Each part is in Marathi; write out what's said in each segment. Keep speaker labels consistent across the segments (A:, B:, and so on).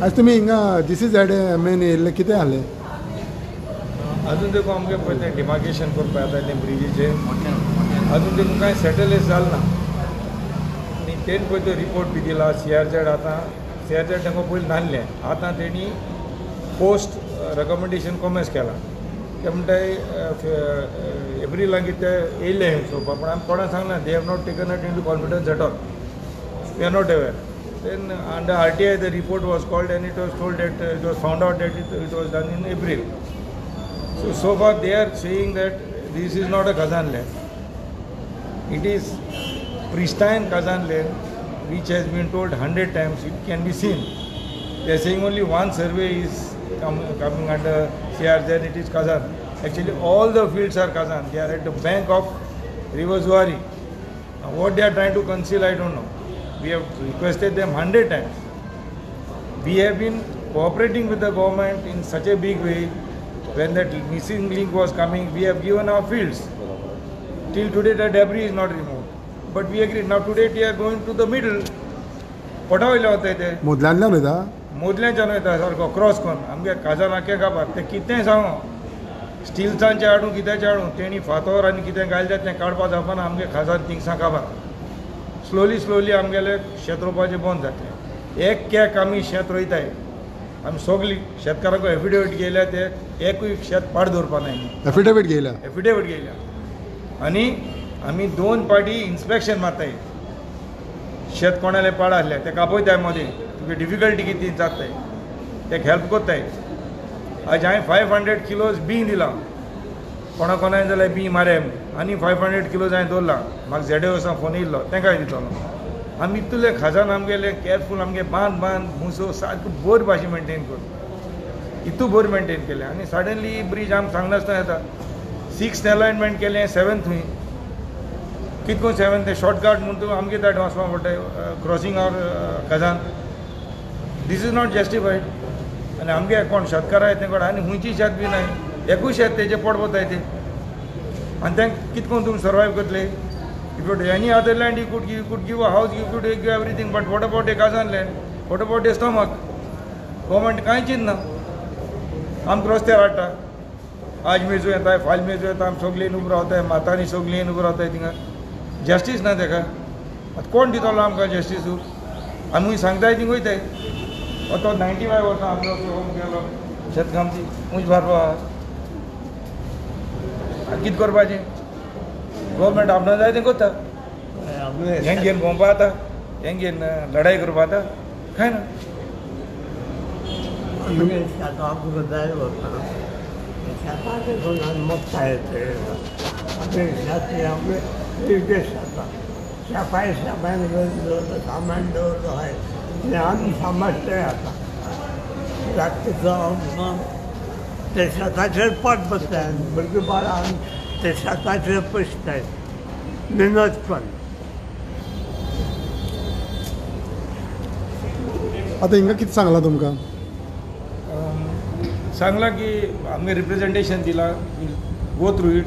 A: आज तुम्ही हिंगा दिसीस हाडे मेन येयल्ले कितें जालें?
B: अजून देखो आमगे पळय डिमार्केशन करपा येता तें ब्रिजीचें अजून देखून कांय सेटलच जालें ना आनी तेणी पळय तो रिपोर्ट बी दिला CRZ आतां CRZ तांकां पयलीं नासलें आतां तेणी पोस्ट रेकमेंडेशन कॉमेस केला ते म्हणटाय एप्रिलाक कितें येयले चोवपा पूण आमी कोणाक सांगना they have not taken it into confidence at all we are not aware then under RTI the report was called and it was told that it was found out that it was done in April. So far they are saying that this is not a Kazan land. It is pristine Kazan land which has been told 100 times. It can be seen. They are saying only one survey is coming under CRZ and it is Kazan. Actually all the fields are Kazan. They are at the bank of River Zuari. Now, what they are trying to conceal I don't know. We have requested them 100 times. We have been cooperating with the government in such a big way. When that missing link was coming, we have given our fields. Till today the debris is not removed. But we agreed. Now today we are going to the middle. पटावयले वता ते
A: मोदल्यांतल्यान वयता
B: मोदल्यांच्यान वयता सारको क्रॉस करून आमगे काजार नाके काबार ते कितें सांगो स्टिल्सांचे हाडूं कित्याचें हाडूं तेणी फातोर आनी कितें घालता तें काडपा जावपाना आमगे खाजार थिंगसां काबार स्लोली आमगेले शेत रोवपाचें बंद जातलें एक कॅक आमी शेत रोयताय आमी सगळीं शेतकाराक एफिडेविट गेल्या ते एकूय शेत पाड दवरपा नाय
A: एफिडेविट घेयला
B: आनी आमी 2 पाटी इन्स्पेक्शन मारताय शेत कोणाले पाड आहले ते कापयताय मदीं तुगे डिफिकल्टी कितें जाताय तेका हेल्प कोत्ताय आज हांवें 500 किलोज बी दिला कोणाय जाल्यार बी मारे आनी 500 किलोज हांवें दवरला म्हाका ZDOसान फोन येयल्लो तेंकाय दितलो आमी इतले खाजान आमगेले केरफूल आमगे बांद मुसो सारको बरी भाशेन मेंटेन कर इतू बरी मेंटेन केलें आनी सडनली ब्रीज आमकां सांगनासतना येता 6th अलायनमेंट केलें 7th हूंय कितको 7th ते शॉर्टकट म्हूण तूं आमगे धाड वचपा पडटा क्रॉसींग आवर खजान दीस इज नॉट जस्टिफायड आनी आमगे कोण शेतकार आहाय ते कोण आनी हुंयची शेत बी नाय एकूय शेत तेजे पोट वताय ते आनी तांकां कितको तुमी सर्वायव करतले if you any other land you could give a house you could give everything but what about a Khazan land what about a stomach government कांय चिंतना आमकां रस्त्यार हाडटा आज मेजू येताय फाल मेजू येता आमी सगळीं उबो रावताय मातांनी सगळीं उबो रावताय थिंगा जस्टीस ना तेका आतां कोण दितलो आमकां जस्टीसू आमी हूंय सांगताय थिंग वयताय तो 95 वर्सां आमचो होम गेलो शेतकामची उंच भरपा कितें करपाचें गव्हर्मेंट आपणा जाय तें करता हें घेवन भोंवपा जाता हें घेवन लढाई करपा जाता काय ना
C: सामान दवरलो आहाय तें आमी सांबाळटाय आतां ते शेताचेर पोट बसताय भुरगीं बाळां ते शेताचेर पयसताय मेहनत पण
A: आतां हिंगा कितें सांगलां तुमकां
B: सांगला की आमगे रिप्रेजेंटेशन दिला go through it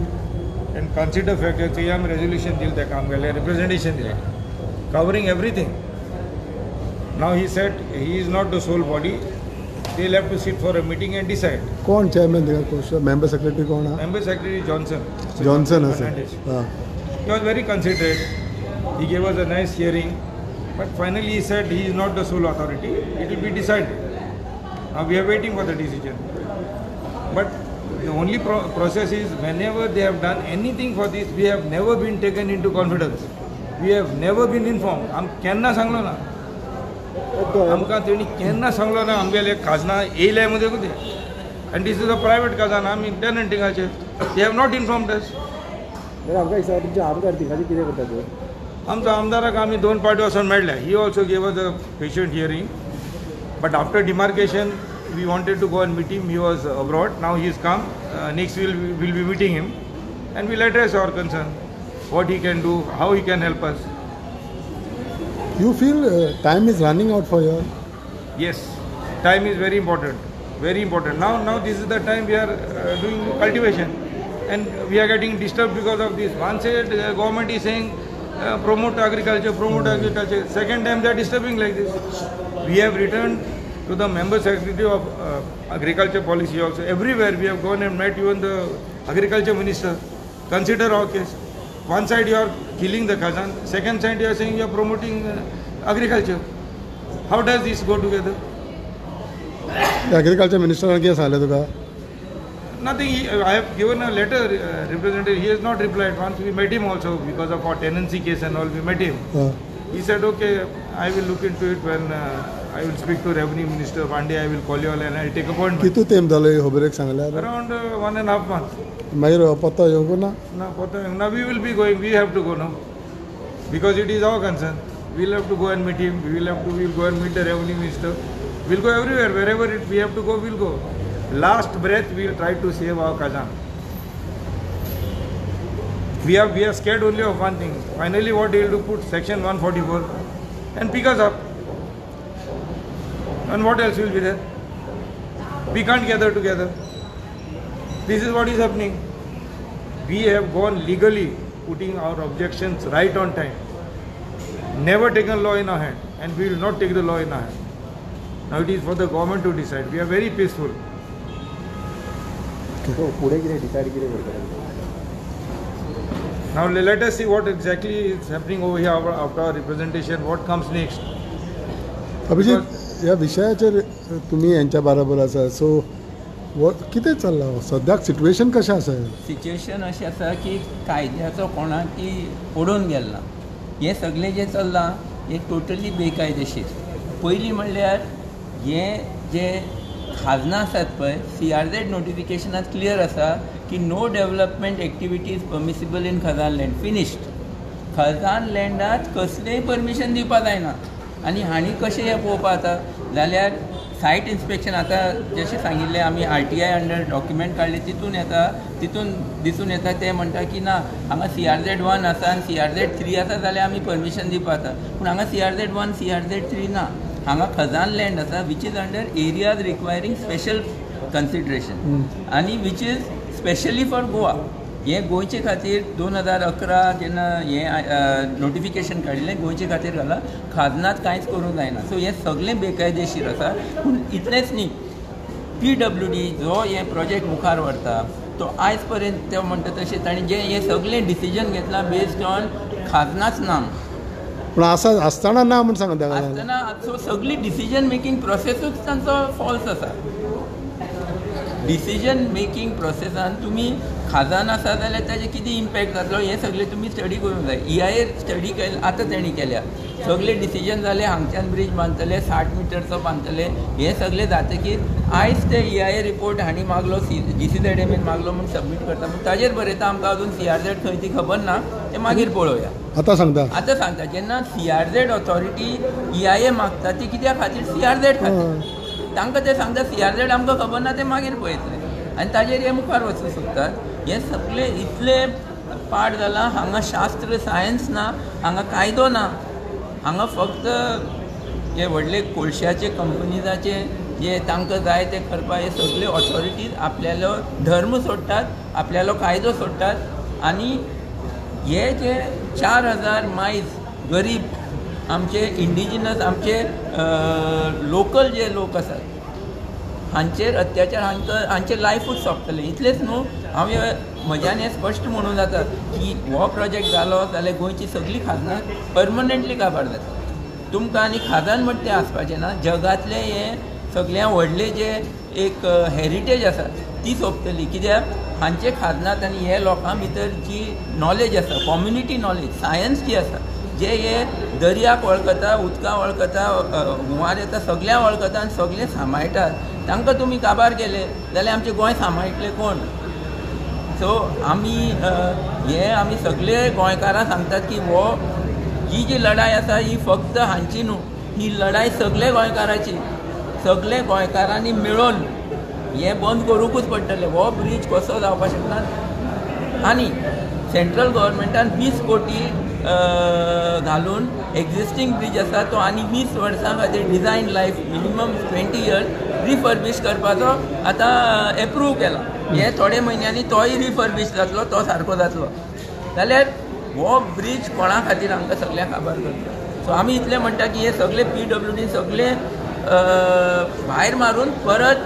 B: and consider fact आमी रेजोल्युशन दिलें तेका आमगेलें रिप्रेजेंटेशन दिलें covering everything now he said he is not the sole body they'll have to sit for a meeting and decide.
A: कौन चेयरमैन देगा कुछ मेंबर सेक्रेटरी कौन है?
B: Member secretary
A: Johnson है sir.
B: He was very considerate. He gave us a nice hearing, but finally he said he is not the sole authority. It will be decided. Now we are waiting for the decision. But the only process is whenever they have done anything for this, we have never been taken into confidence. We have never been informed. हम केन्ना सांगलो ना. आमकां तेणी केन्ना सांगलो ना आमगेले खाजना येयले मध्ये कितें आनी दीस इज अ प्रायवेट खाजन आमी टॅनंटिंगाचे दे हॅव नॉट इन्फॉर्म्ड अस
D: आमकां दिसता तुमच्या आमदार तिकाची कितें करता ते
B: आमचो आमदाराक आमी 2 पार्टी वचोन मेळ्ळे he also gave us a patient hearing but after demarcation we wanted to go and meet him he was abroad now he is come next will be meeting him and will address our concern what he can do how he can help us
A: You feel time is running out for you?
B: Yes, time is very important. Very important. Now this is the time we are doing cultivation, and we are getting disturbed because of this. One side government is saying promote agriculture. Second time they are disturbing like this. We have returned to the member secretary of agriculture policy also. Everywhere we have gone and met even the agriculture minister. Consider our case. One side you are killing the Khazan, second side you are saying you are promoting agriculture. How does this go together?
A: Agriculture मिनिस्टरान कितें सांगलें तुका?
B: Nothing. I have given a letter, representative. He has not replied. Once we met him also because of our tenancy case and all. We met him. He said, "Okay, I will look into it when I will speak to Revenue Minister. One day I will call you all and I will take appointment."
A: कितू तेम जालो खबरेक सांगल्यार?
B: Around 1.5 months.
A: मागीर पत्तो येवंक ना?
B: Now we will be going. We have to go now because it is our concern. We will have to go and meet him. We will go and meet the Revenue Minister. We will go everywhere. Wherever we have to go, we will go. Last breath, we will try to save our Khazan. We are scared only of one thing. Finally, what he will do? Put Section 144 and pick us up. And what else will be there? We can't gather together. This is what is happening. We have gone legally, putting our objections right on time. Never taken law in our hand, and we will not take the law in our hand. Now it is for the government to decide. We are very peaceful.
D: पुढे कितें डिसायड कितें करतले?
B: Now let us see what exactly is happening over here after our representation. What comes next?
A: Abhijit, ह्या विशयाचेर तुमी यांच्या बरोबर आसा, सो कितें चल्लां सद्याक सिट्युएशन कशें आसा?
E: सिच्युएशन अशें आसा की कायद्याचो कोणाकी पडून गेल्ला. हें सगळें जें चल्लां हें टोटली बेकायदेशीर. पयलीं म्हणल्यार हें जे खाजनां आसात पळय, CRZ नोटिफिकेशनांत क्लियर आसा की no development activities permissible in Khazan land. Finished. Khazan लँडात कसलेंय परमिशन दिवपा जायना. आनी हांणी कशें हें पळोवपा जाता जाल्यार सायट इन्स्पेक्शन आतां जशें सांगिल्लें आमी RTI अंडर डॉक्युमेंट काडले तितून दिसून येता ते म्हणटा की ना हांगा CRZ 1 आसा आनी CRZ 3 आसा जाल्यार आमी परमिशन दिवपा जाता. पूण हांगा CRZ 1 CRZ 3 ना. हांगा खजान लँड आसा which is under areas requiring special consideration आनी which is specially for Goa. हें गोंयचे खातीर 2011 जेन्ना हें नोटिफिकेशन काडिल्लें गोंयचे खातीर घाला खाजनात कांयच करूंक जायना. सो हें सगळें बेकायदेशीर आसा. पूण इतलेंच न्ही, PWD जो हें प्रोजेक्ट मुखार व्हरता तो आयज पर्यंत तो म्हणटा तशें ताणें जें हें सगळें डिसिजन घेतलां बेस्ड ऑन खाजनाच नाम.
A: पूण आसतना ना म्हूण सांगता
E: आसतना सो सगळी डिसिजन मेकींग प्रोसेसूच तांचो फॉल्स आसा. डिसिजन मेकींग प्रोसेसान तुमी खाजन आसा जाल्यार ताजे कितें इम्पॅक्ट जातलो हें सगळें तुमी स्टडी करूंक जाय. EIA स्टडी आतां तेणी केल्या. सगळे डिसिजन जाले हांगच्यान ब्रीज बांदतले 60 मिटरचो बांदतले. हें सगळें जातकीर आयज ते EIA रिपोर्ट हांणी मागलो GCZMAन मागलो म्हूण सबमीट करता. पूण ताजेर बरयता आमकां अजून CRZ खंय ती खबर ना. तें मागीर पळोवया.
A: आतां सांगता
E: जेन्ना CRZ ऑथॉरिटी EIA मागता ती कित्या खातीर CRZ खातीर तांकां ते सांगता CRZ आमकां खबर ना ते मागीर पळयतले आनी ताजेर हे मुखार वचूंक सोदतात. हें सगळें इतलें पाड जालां. हांगा शास्त्र सायन्स ना, हांगा कायदो ना. हांगा फक्त हे व्हडले कोळशाचे कंपनीजाचे जे तांकां जाय ते करपाक हे सगळे ऑथॉरिटीज आपल्यालो धर्म सोडटात, आपल्यालो कायदो सोडटात आनी हे जे 4000 मायज गरीब आमचे इंडिजिनस आमचे लोकल जे लोक आसात हांचेर अत्याचार हांचे लायफूच सोंपतले. इतलेंच न्हू, हांवें म्हज्यान हें स्पश्ट म्हणूं जाता की हो प्रोजेक्ट जालो जाल्यार गोंयची सगळीं खाजनां परमनंटली काबार जाता. तुमकां आनी खाजन म्हणटा तें आसपाचें ना. जगांतलें हें सगळ्यां व्हडलें जे एक हेरिटेज आसा ती सोंपतली. कित्याक हांचे खाजनात आनी हे लोकां भितर जी नॉलेज आसा, कम्युनिटी नॉलेज, सायन्स जी आसा, जे हे दर्याक वळखता, उदकां वळखता, हुंवार येता, सगळ्यां वळखता आनी सगळें सांबाळटात. तांकां तुमी काबार केले जाल्यार आमचें गोंय सांबाळटलें कोण? सो आमी सगळे गोंयकारां सांगतात की हो ही जी लढाई आसा ही फक्त हांची न्हू, ही लढाई सगळे गोंयकारांची. सगळे गोंयकारांनी मेळून हें बंद करूंकूच पडटलें. हो ब्रीज कसो जावपाक शकना. आनी सेंट्रल गव्हर्मेंटान 20 कोटी घालून एक्झिस्टींग ब्रीज आसा तो आनी 20 वर्सां खातीर design life minimum 20 years refurbish करपाचो आतां एप्रूव केला. हे थोडे म्हयन्यांनी तोय रिफर्बिश जातलो, तो सारको जातलो. जाल्यार हो ब्रीज कोणा खातीर आमकां सगळ्यांक काबार करता. सो आमी इतलें म्हणटा की हे सगळे PWD सगळे भायर मारून परत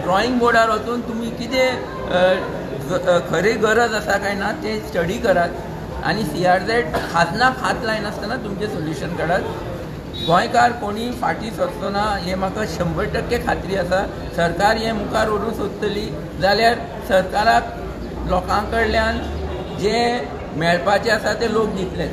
E: ड्रॉइंग बोर्डार वचून तुमी कितें खरी गरज आसा काय ना ते स्टडी करात आनी CRZ खाजनाक हात लायनासतना तुमचें सोल्युशन काडात. गोंयकार कोणी फाटी सरचो ना हें म्हाका 100% खात्री आसा. सरकार हें मुखार व्हरून सोदतली जाल्यार सरकाराक लोकां कडल्यान जें मेळपाचें आसा तें लोक दितले,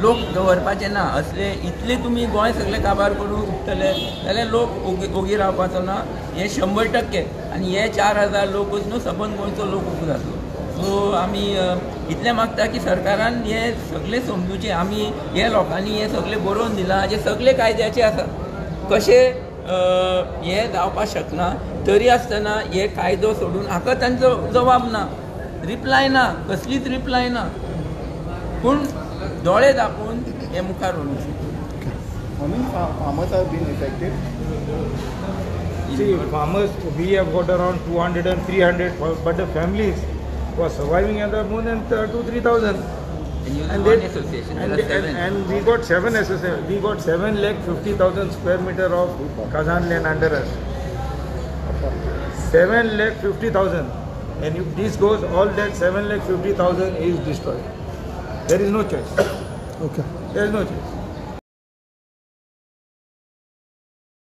E: लोक दवरपाचे ना. असले इतले तुमी गोंय सगळें काबार करून उठतले जाल्यार लोक ओगी रावपाचो ना हें 100%. आनी हे 4000 लोकूच न्हू सबंद गोंयचो लोक उबो जातलो. सो आमी इतलें मागता की सरकारान हे सगळें समजुचें. आमी हे लोकांनी हे सगळें बरोवन दिलां जे सगळे कायद्याचे आसा. कशें हे जावपाक शकना तरी आसतना हे कायदो सोडून हाका तांचो जबाब ना, रिप्लाय ना, कसलीच रिप्लाय ना. पूण दोळे दाखोवन हे मुखार व्हरून
D: How many farmers have been affected?
B: See, farmers, we have got around 200 and 300, but the families who are surviving are more than 2,000-3,000.
E: And you
B: And
E: one
B: they-
E: association,
B: and,
E: there are
B: and,
E: seven.
B: and we got 7 associations. We got 7,50,000 square meter of Kazan land under us. 7,50,000. And if this goes, all that 7,50,000 is destroyed. There is no choice.
A: Okay.
B: There is no choice.